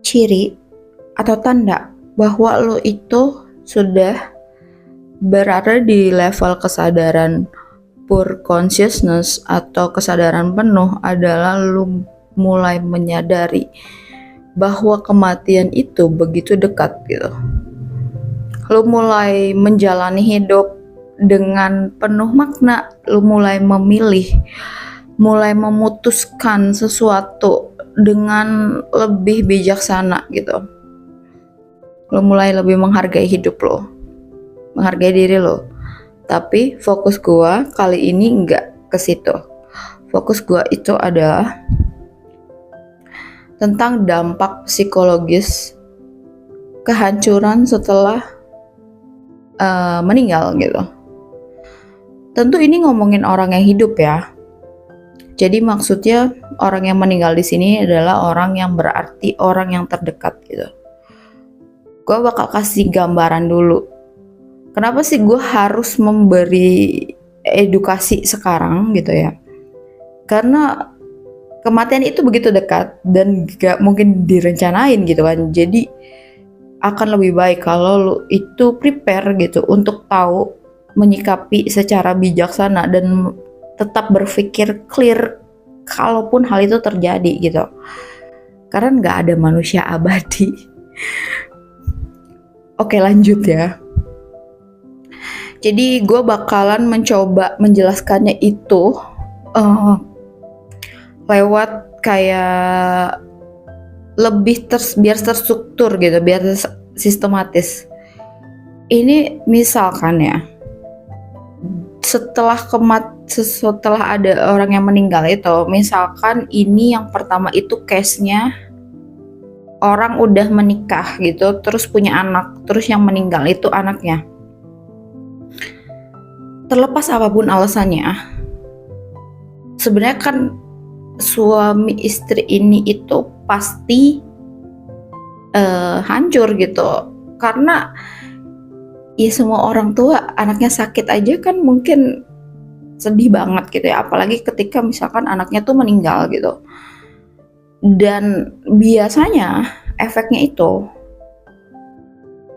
ciri atau tanda bahwa lo itu sudah berada di level kesadaran pure consciousness atau kesadaran penuh adalah lo mulai menyadari bahwa kematian itu begitu dekat gitu. Lo mulai menjalani hidup dengan penuh makna, lo mulai memilih, mulai memutuskan sesuatu dengan lebih bijaksana gitu. Lo mulai lebih menghargai hidup lo, menghargai diri lo. Tapi fokus gua kali ini nggak ke situ. Fokus gua itu adalah tentang dampak psikologis kehancuran setelah meninggal gitu. Tentu ini ngomongin orang yang hidup ya. Jadi maksudnya orang yang meninggal di sini adalah orang yang berarti orang yang terdekat gitu. Gue bakal kasih gambaran dulu. Kenapa sih gue harus memberi edukasi sekarang gitu ya? Karena kematian itu begitu dekat dan gak mungkin direncanain gitu kan. Jadi akan lebih baik kalau lu itu prepare gitu untuk tahu menyikapi secara bijaksana dan tetap berpikir clear kalaupun hal itu terjadi gitu. Karena nggak ada manusia abadi. Oke, lanjut ya. Jadi gue bakalan mencoba menjelaskannya itu lewat kayak lebih biar terstruktur gitu, biar sistematis. Ini misalkan ya, setelah ada orang yang meninggal itu, misalkan ini yang pertama itu case-nya orang udah menikah gitu, terus punya anak, terus yang meninggal itu anaknya. Terlepas apapun alasannya, sebenarnya kan suami istri ini itu pasti hancur gitu, karena ya semua orang tua anaknya sakit aja kan mungkin sedih banget gitu ya, apalagi ketika misalkan anaknya tuh meninggal gitu. Dan biasanya efeknya itu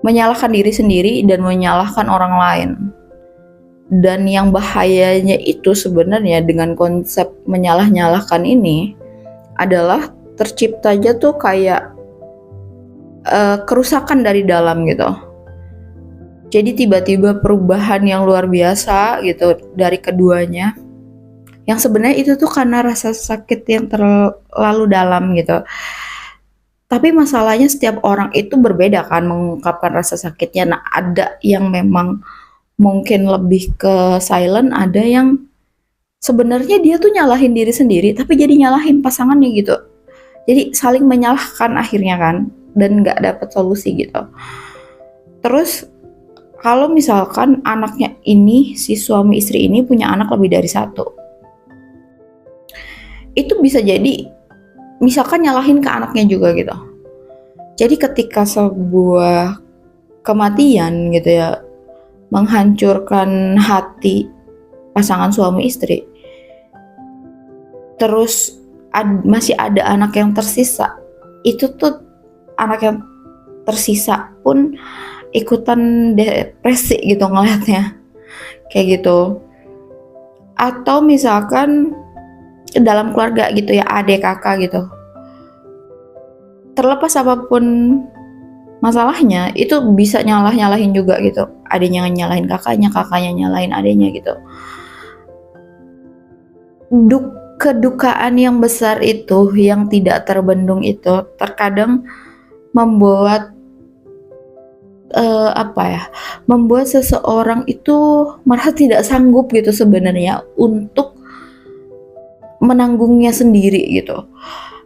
menyalahkan diri sendiri dan menyalahkan orang lain. Dan yang bahayanya itu sebenarnya dengan konsep menyalah-nyalahkan ini adalah terciptanya tuh kayak kerusakan dari dalam gitu. Jadi tiba-tiba perubahan yang luar biasa gitu dari keduanya, yang sebenarnya itu tuh karena rasa sakit yang terlalu dalam gitu. Tapi masalahnya setiap orang itu berbeda kan mengungkapkan rasa sakitnya. Nah, ada yang memang mungkin lebih ke silent, ada yang sebenarnya dia tuh nyalahin diri sendiri tapi jadi nyalahin pasangannya gitu. Jadi saling menyalahkan akhirnya kan, dan nggak dapet solusi gitu. Terus kalau misalkan anaknya ini, si suami istri ini punya anak lebih dari satu, itu bisa jadi misalkan nyalahin ke anaknya juga gitu. Jadi ketika sebuah kematian gitu ya menghancurkan hati pasangan suami istri, terus masih ada anak yang tersisa, itu tuh anak yang tersisa pun ikutan depresi gitu ngeliatnya kayak gitu. Atau misalkan dalam keluarga gitu ya, adik kakak gitu, terlepas apapun masalahnya itu bisa nyalahin juga gitu. Adiknya nyalahin kakaknya, kakaknya nyalahin adiknya gitu. Kedukaan yang besar itu, yang tidak terbendung itu terkadang membuat membuat seseorang itu merasa tidak sanggup gitu sebenarnya untuk menanggungnya sendiri gitu.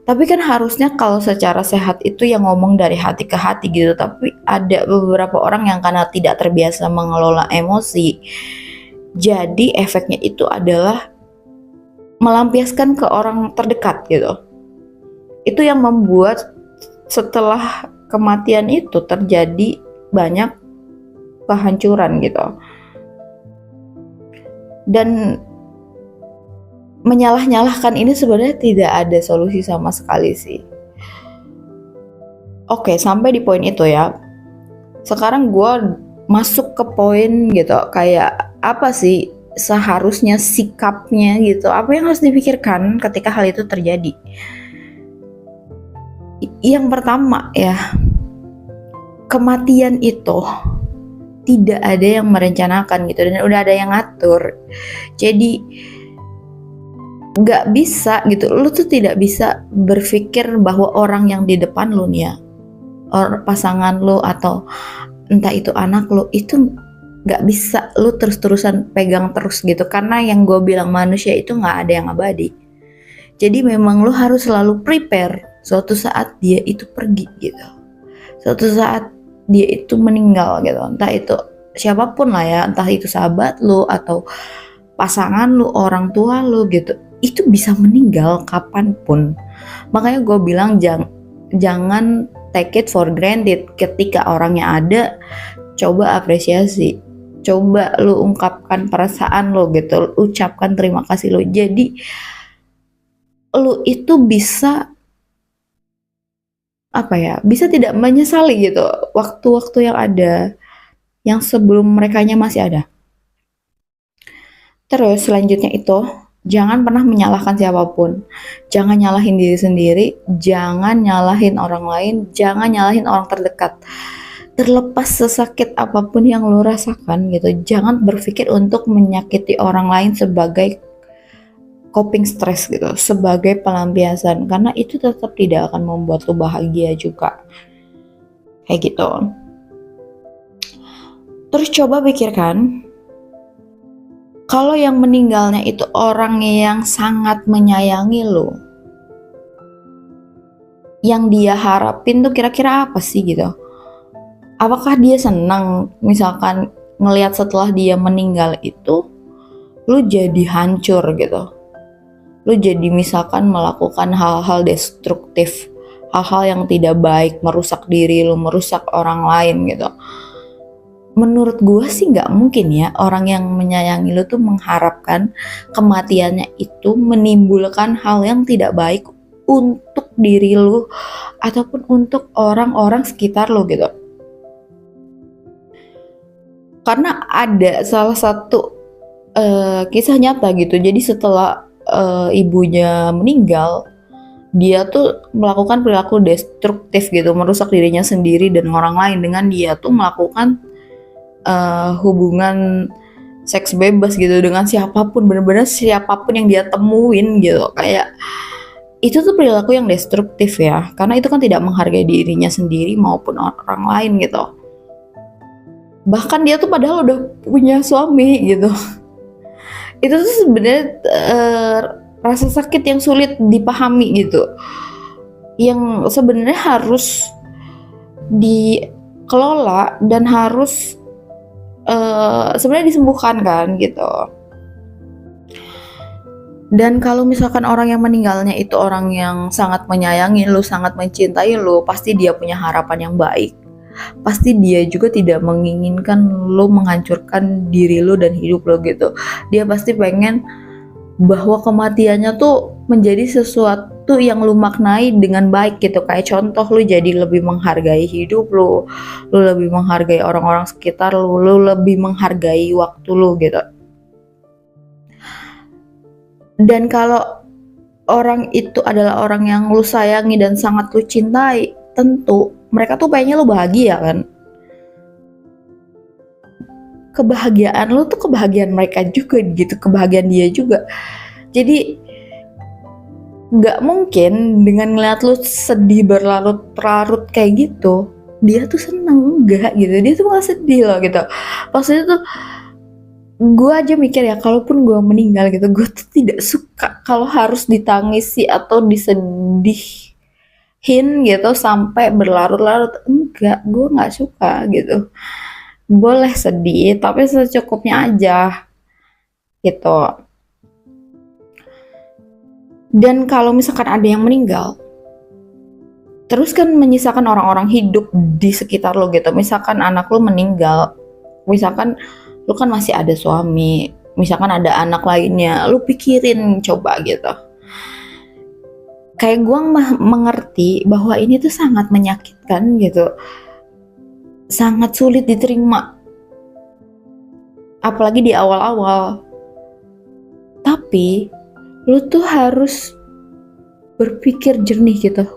Tapi kan harusnya kalau secara sehat itu yang ngomong dari hati ke hati gitu. Tapi ada beberapa orang yang karena tidak terbiasa mengelola emosi, jadi efeknya itu adalah melampiaskan ke orang terdekat gitu. Itu yang membuat setelah kematian itu terjadi banyak kehancuran gitu. Dan menyalah-nyalahkan ini sebenarnya tidak ada solusi sama sekali sih. Oke, sampai di poin itu ya. Sekarang gue masuk ke poin gitu, kayak apa sih seharusnya sikapnya gitu, apa yang harus dipikirkan ketika hal itu terjadi. Yang pertama ya, kematian itu tidak ada yang merencanakan gitu, dan udah ada yang ngatur. Jadi nggak bisa gitu, lu tuh tidak bisa berpikir bahwa orang yang di depan lu nih ya, pasangan lu atau entah itu anak lu, itu nggak bisa lu terus-terusan pegang terus gitu, karena yang gue bilang manusia itu nggak ada yang abadi. Jadi memang lu harus selalu prepare suatu saat dia itu pergi gitu, suatu saat dia itu meninggal gitu, entah itu siapapun lah ya, entah itu sahabat lu atau pasangan lu, orang tua lu gitu, itu bisa meninggal kapanpun. Makanya gue bilang jangan take it for granted. Ketika orangnya ada, coba apresiasi, coba lu ungkapkan perasaan lu gitu, ucapkan terima kasih lu. Jadi lu itu bisa apa ya, bisa tidak menyesali gitu waktu-waktu yang ada, yang sebelum merekanya masih ada. Terus selanjutnya itu, jangan pernah menyalahkan siapapun. Jangan nyalahin diri sendiri, jangan nyalahin orang lain, jangan nyalahin orang terdekat. Terlepas sesakit apapun yang lo rasakan gitu, jangan berpikir untuk menyakiti orang lain sebagai coping stress gitu, sebagai pelampiasan, karena itu tetap tidak akan membuat lo bahagia juga. Kayak gitu. Terus coba pikirkan, kalau yang meninggalnya itu orang yang sangat menyayangi lo, yang dia harapin tuh kira-kira apa sih gitu? Apakah dia senang misalkan ngelihat setelah dia meninggal itu lu jadi hancur gitu, lu jadi misalkan melakukan hal-hal destruktif, hal-hal yang tidak baik, merusak diri lu, merusak orang lain gitu. Menurut gue sih nggak mungkin ya orang yang menyayangi lu tuh mengharapkan kematiannya itu menimbulkan hal yang tidak baik untuk diri lu ataupun untuk orang-orang sekitar lu gitu. Karena ada salah satu kisah nyata gitu. Jadi setelah ibunya meninggal, dia tuh melakukan perilaku destruktif gitu, merusak dirinya sendiri dan orang lain dengan dia tuh melakukan hubungan seks bebas gitu dengan siapapun, bener-bener siapapun yang dia temuin gitu. Kayak itu tuh perilaku yang destruktif ya, karena itu kan tidak menghargai dirinya sendiri maupun orang lain gitu. Bahkan dia tuh padahal udah punya suami gitu. Itu tuh sebenarnya rasa sakit yang sulit dipahami gitu, yang sebenarnya harus dikelola dan harus sebenarnya disembuhkan kan gitu. Dan kalau misalkan orang yang meninggalnya itu orang yang sangat menyayangi lu, sangat mencintai lu, pasti dia punya harapan yang baik. Pasti dia juga tidak menginginkan lu menghancurkan diri lu dan hidup lu gitu. Dia pasti pengen bahwa kematiannya tuh menjadi sesuatu yang lu maknai dengan baik gitu. Kayak contoh, lu jadi lebih menghargai hidup lu lebih menghargai orang-orang sekitar lu lebih menghargai waktu lu gitu. Dan kalau orang itu adalah orang yang lu sayangi dan sangat lu cintai, tentu mereka tuh pengennya lu bahagia kan. Kebahagiaan lu tuh kebahagiaan mereka juga gitu, kebahagiaan dia juga. Jadi gak mungkin dengan ngeliat lu sedih berlarut-larut kayak gitu, dia tuh seneng, enggak gitu. Dia tuh malah sedih loh gitu. Maksudnya tuh gue aja mikir ya, kalaupun gue meninggal gitu, gue tuh tidak suka kalau harus ditangisi atau disedihin gitu sampai berlarut-larut. Enggak, gue nggak suka gitu. Boleh sedih tapi secukupnya aja gitu. Dan kalau misalkan ada yang meninggal, terus kan menyisakan orang-orang hidup di sekitar lo gitu. Misalkan anak lo meninggal, misalkan lu kan masih ada suami, misalkan ada anak lainnya, lu pikirin coba gitu. kayak gue mengerti bahwa ini tuh sangat menyakitkan gitu, sangat sulit diterima, apalagi di awal-awal. Tapi lu tuh harus berpikir jernih gitu.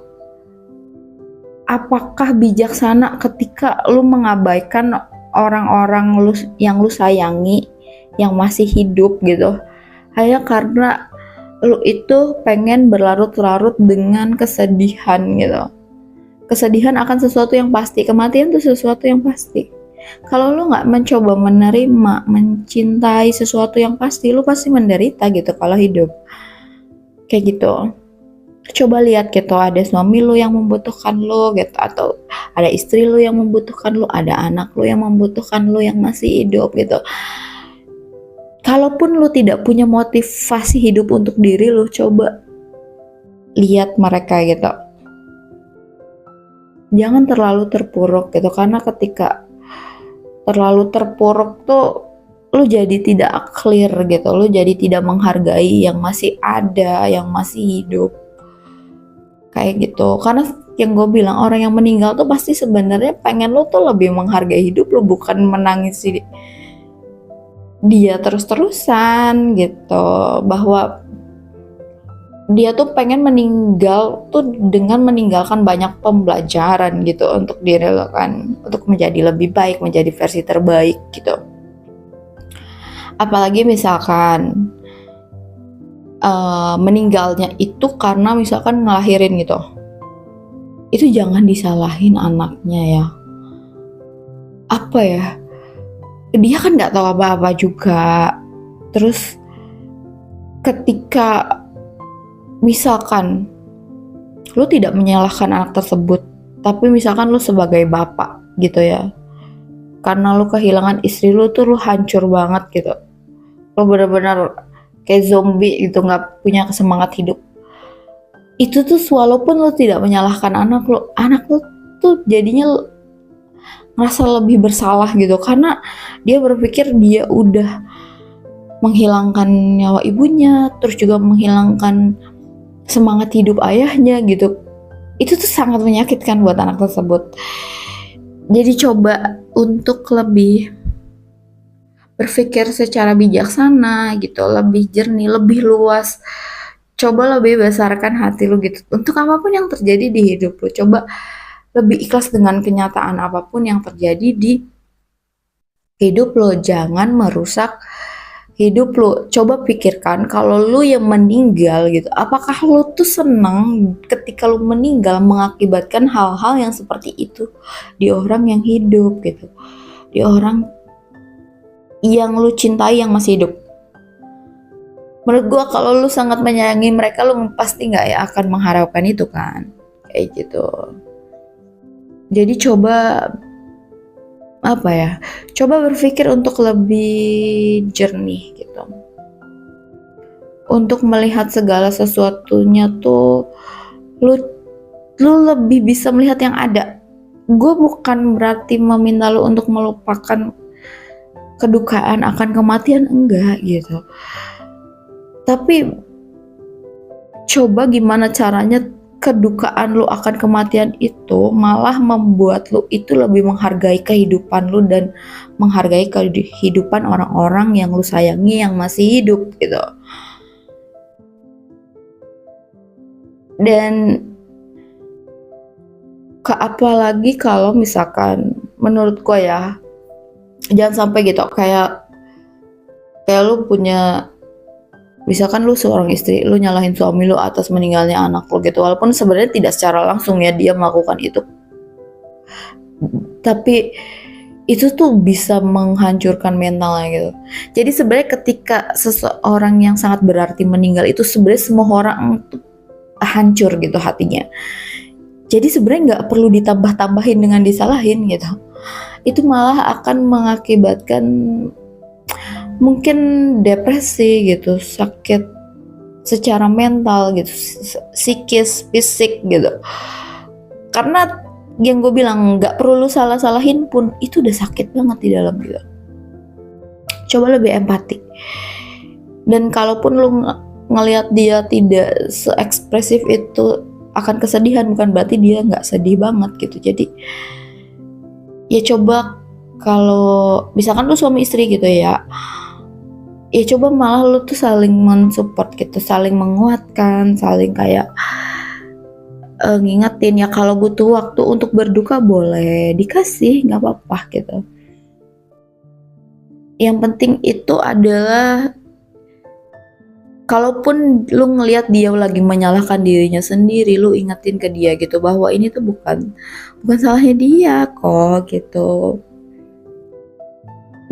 Apakah bijaksana ketika lu mengabaikan orang-orang yang lu sayangi, yang masih hidup gitu, hanya karena lu itu pengen berlarut-larut dengan kesedihan gitu. Kesedihan akan sesuatu yang pasti, kematian itu sesuatu yang pasti. Kalau lu nggak mencoba menerima, mencintai sesuatu yang pasti, lu pasti menderita gitu kalau hidup. Kayak gitu. Coba lihat gitu, ada suami lu yang membutuhkan lu gitu, atau ada istri lu yang membutuhkan lu, ada anak lu yang membutuhkan lu yang masih hidup gitu. Kalaupun lu tidak punya motivasi hidup untuk diri lu, coba lihat mereka gitu. Jangan terlalu terpuruk gitu, karena ketika terlalu terpuruk tuh lu jadi tidak clear gitu, lu jadi tidak menghargai yang masih ada, yang masih hidup. Kayak gitu. Karena yang gue bilang, orang yang meninggal tuh pasti sebenarnya pengen lu tuh lebih menghargai hidup lu, bukan menangisi dia terus-terusan gitu, bahwa dia tuh pengen meninggal tuh dengan meninggalkan banyak pembelajaran gitu untuk diri lo kan, untuk menjadi lebih baik, menjadi versi terbaik gitu. Apalagi misalkan meninggalnya itu karena misalkan ngelahirin gitu, itu jangan disalahin anaknya ya. Apa ya, dia kan nggak tahu apa-apa juga. Terus ketika misalkan lu tidak menyalahkan anak tersebut, tapi misalkan lu sebagai bapak gitu ya, karena lu kehilangan istri lu tuh lu hancur banget gitu, lu benar-benar kayak zombie gitu, nggak punya semangat hidup. Itu tuh walaupun lu tidak menyalahkan anak lu tuh jadinya ngerasa lebih bersalah gitu, karena dia berpikir dia udah menghilangkan nyawa ibunya, terus juga menghilangkan semangat hidup ayahnya gitu. Itu tuh sangat menyakitkan buat anak tersebut. Jadi coba untuk lebih berpikir secara bijaksana gitu, lebih jernih, lebih luas. Coba lebih besarkan hati lu gitu, untuk apapun yang terjadi di hidup lu. Coba lebih ikhlas dengan kenyataan apapun yang terjadi di hidup lo. Jangan merusak hidup lo. Coba pikirkan, kalau lu yang meninggal gitu, apakah lu tuh senang ketika lu meninggal mengakibatkan hal-hal yang seperti itu di orang yang hidup gitu, di orang yang lu cintai yang masih hidup? Menurut gua kalau lu sangat menyayangi mereka, lu pasti nggak ya akan mengharapkan itu kan, kayak gitu. Jadi coba apa ya, coba berpikir untuk lebih jernih gitu, untuk melihat segala sesuatunya tuh lu lebih bisa melihat yang ada. Gue bukan berarti meminta lu untuk melupakan kedukaan akan kematian, enggak gitu, tapi coba gimana caranya kedukaan lu akan kematian itu malah membuat lu itu lebih menghargai kehidupan lu dan menghargai kehidupan orang-orang yang lu sayangi yang masih hidup gitu. Dan apalagi kalau misalkan menurut gue ya, jangan sampai gitu kayak lu punya, misalkan lu seorang istri, lu nyalahin suami lu atas meninggalnya anak lu gitu, walaupun sebenarnya tidak secara langsung ya dia melakukan itu, tapi itu tuh bisa menghancurkan mentalnya gitu. Jadi sebenarnya ketika seseorang yang sangat berarti meninggal itu, sebenarnya semua orang tuh hancur gitu hatinya. Jadi sebenarnya nggak perlu ditambah-tambahin dengan disalahin gitu. Itu malah akan mengakibatkan mungkin depresi gitu, sakit secara mental gitu, psikis, fisik gitu. Karena yang gue bilang, nggak perlu lu salah-salahin pun itu udah sakit banget di dalam gitu. Coba lebih empati. Dan kalaupun lu ngelihat dia tidak seekspresif itu akan kesedihan, bukan berarti dia nggak sedih banget gitu. Jadi ya coba, kalau misalkan lu suami istri gitu ya coba malah lu tuh saling mensupport gitu, saling menguatkan, saling kayak ngingetin ya, kalau butuh waktu untuk berduka boleh dikasih, nggak apa-apa gitu. Yang penting itu adalah, kalaupun lu ngelihat dia lagi menyalahkan dirinya sendiri, lu ingetin ke dia gitu bahwa ini tuh bukan salahnya dia kok gitu.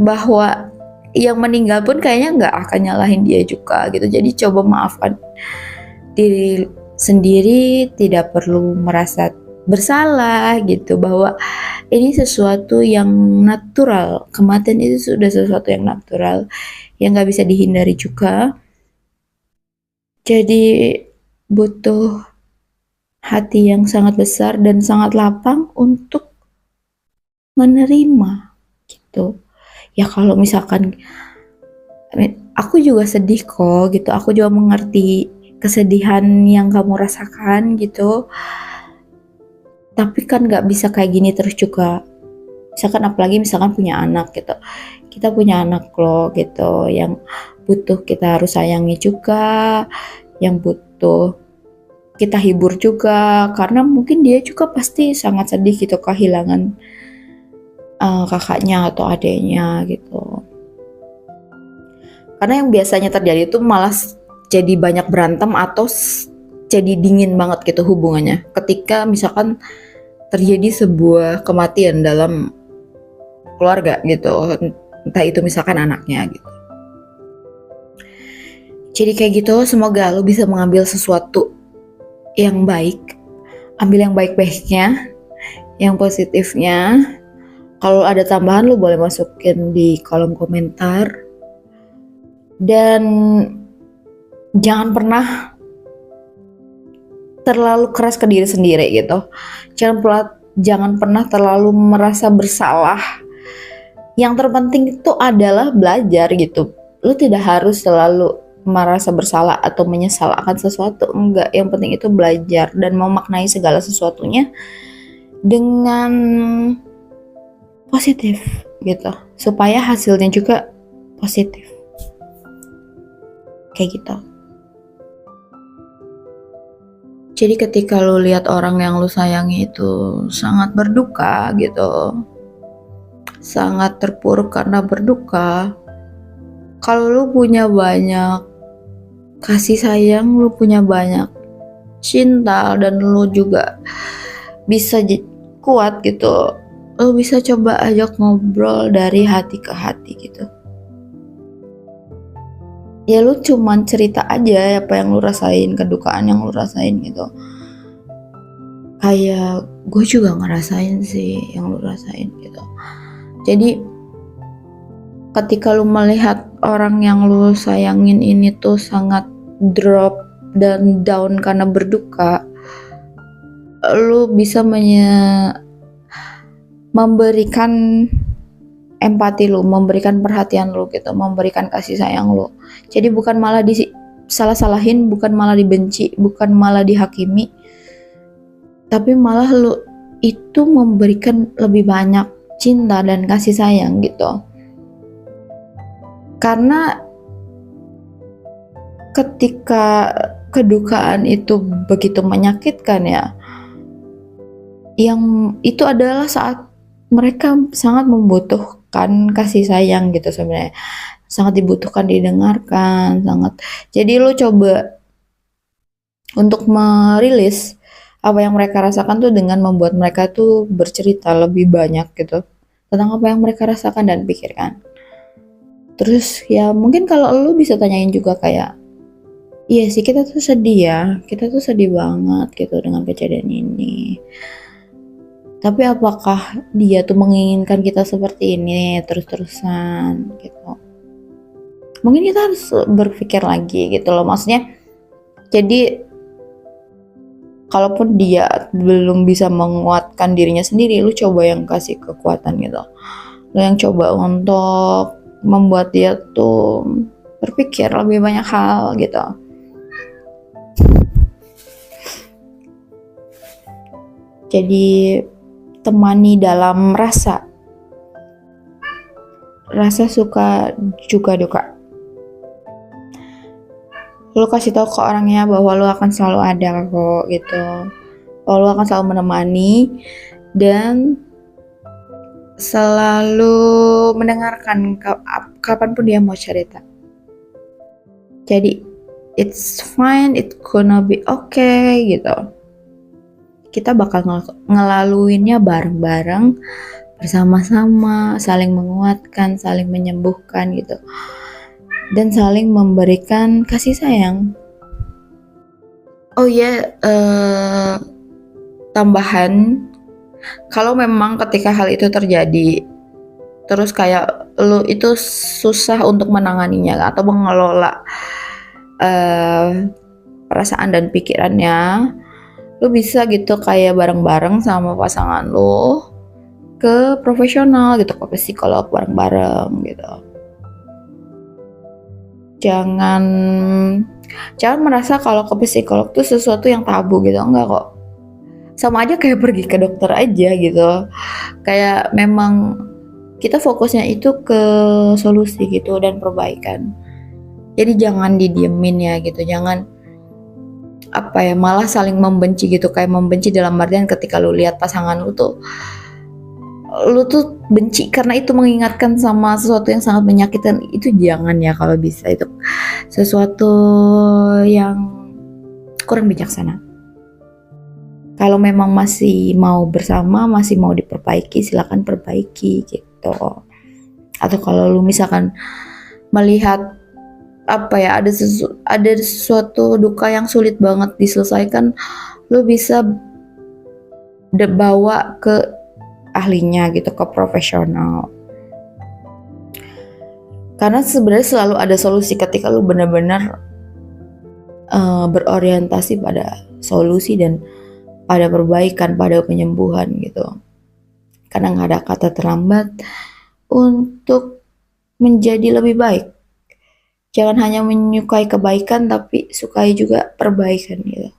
Bahwa yang meninggal pun kayaknya nggak akan nyalahin dia juga gitu. Jadi coba maafkan diri sendiri, tidak perlu merasa bersalah gitu, bahwa ini sesuatu yang natural. Kematian itu sudah sesuatu yang natural, yang nggak bisa dihindari juga. Jadi butuh hati yang sangat besar dan sangat lapang untuk menerima gitu. Ya kalau misalkan aku juga sedih kok gitu, aku juga mengerti kesedihan yang kamu rasakan gitu. Tapi kan nggak bisa kayak gini terus juga. Misalkan apalagi misalkan punya anak gitu. Kita punya anak loh gitu, yang butuh kita harus sayangi juga, yang butuh kita hibur juga, karena mungkin dia juga pasti sangat sedih gitu kehilangan kakaknya atau adiknya gitu. Karena yang biasanya terjadi itu malah jadi banyak berantem atau jadi dingin banget gitu hubungannya ketika misalkan terjadi sebuah kematian dalam keluarga gitu, entah itu misalkan anaknya gitu. Jadi kayak gitu, semoga lo bisa mengambil sesuatu yang baik, ambil yang baik-baiknya, yang positifnya. Kalau ada tambahan lo boleh masukin di kolom komentar. Dan jangan pernah terlalu keras ke diri sendiri gitu. Jangan pernah terlalu merasa bersalah. Yang terpenting itu adalah belajar gitu. Lu tidak harus selalu merasa bersalah atau menyesal akan sesuatu, enggak. Yang penting itu belajar dan memaknai segala sesuatunya dengan positif gitu, supaya hasilnya juga positif. Kayak gitu. Jadi ketika lu lihat orang yang lu sayangi itu sangat berduka gitu, sangat terpuruk karena berduka, kalau lu punya banyak kasih sayang, lu punya banyak cinta, dan lu juga bisa kuat gitu, lu bisa coba ajak ngobrol dari hati ke hati gitu. Ya lu cuman cerita aja apa yang lu rasain, kedukaan yang lu rasain gitu. Kayak gue juga ngerasain sih yang lu rasain gitu. Jadi ketika lu melihat orang yang lu sayangin ini tuh sangat drop dan down karena berduka, lu bisa memberikan empati lu, memberikan perhatian lu gitu, memberikan kasih sayang lu. Jadi bukan malah salah-salahin, bukan malah dibenci, bukan malah dihakimi, tapi malah lu itu memberikan lebih banyak cinta dan kasih sayang gitu. Karena ketika kedukaan itu begitu menyakitkan ya, yang itu adalah saat mereka sangat membutuhkan kasih sayang gitu sebenarnya, sangat dibutuhkan didengarkan sangat. Jadi lo coba untuk merilis apa yang mereka rasakan tuh dengan membuat mereka tuh bercerita lebih banyak gitu tentang apa yang mereka rasakan dan pikirkan. Terus ya mungkin kalau lo bisa tanyain juga kayak, iya sih kita tuh sedih ya, kita tuh sedih banget gitu dengan kejadian ini. Tapi apakah dia tuh menginginkan kita seperti ini terus-terusan gitu. Mungkin kita harus berpikir lagi gitu loh. Maksudnya, jadi kalaupun dia belum bisa menguatkan dirinya sendiri, lu coba yang kasih kekuatan gitu. Lu yang coba untuk membuat dia tuh berpikir lebih banyak hal gitu. Jadi temani dalam rasa suka juga duka. Lu kasih tahu ke orangnya bahwa lu akan selalu ada kok gitu, bahwa lu akan selalu menemani dan selalu mendengarkan kapanpun dia mau cerita. Jadi it's fine, it's gonna be okay gitu. Kita bakal ngelaluinnya bareng-bareng, bersama-sama, saling menguatkan, saling menyembuhkan gitu, dan saling memberikan kasih sayang. Oh iya, tambahan, kalau memang ketika hal itu terjadi terus kayak lu itu susah untuk menanganinya atau mengelola perasaan dan pikirannya, lu bisa gitu kayak bareng-bareng sama pasangan lu ke profesional gitu, ke psikolog bareng-bareng gitu. Jangan merasa kalau ke psikolog tuh sesuatu yang tabu gitu, enggak kok. Sama aja kayak pergi ke dokter aja gitu. Kayak memang kita fokusnya itu ke solusi gitu dan perbaikan. Jadi jangan didiemin ya gitu, jangan malah saling membenci gitu, kayak membenci dalam artian ketika lu lihat pasangan lu tuh benci karena itu mengingatkan sama sesuatu yang sangat menyakitkan. Itu jangan ya, kalau bisa itu sesuatu yang kurang bijaksana. Kalau memang masih mau bersama, masih mau diperbaiki, silakan perbaiki gitu. Atau kalau lu misalkan melihat ada sesuatu duka yang sulit banget diselesaikan, lu bisa bawa ke ahlinya gitu, ke profesional. Karena sebenarnya selalu ada solusi ketika lu benar-benar berorientasi pada solusi dan pada perbaikan, pada penyembuhan gitu. Karena nggak ada kata terlambat untuk menjadi lebih baik. Jangan hanya menyukai kebaikan, tapi sukai juga perbaikan gitu.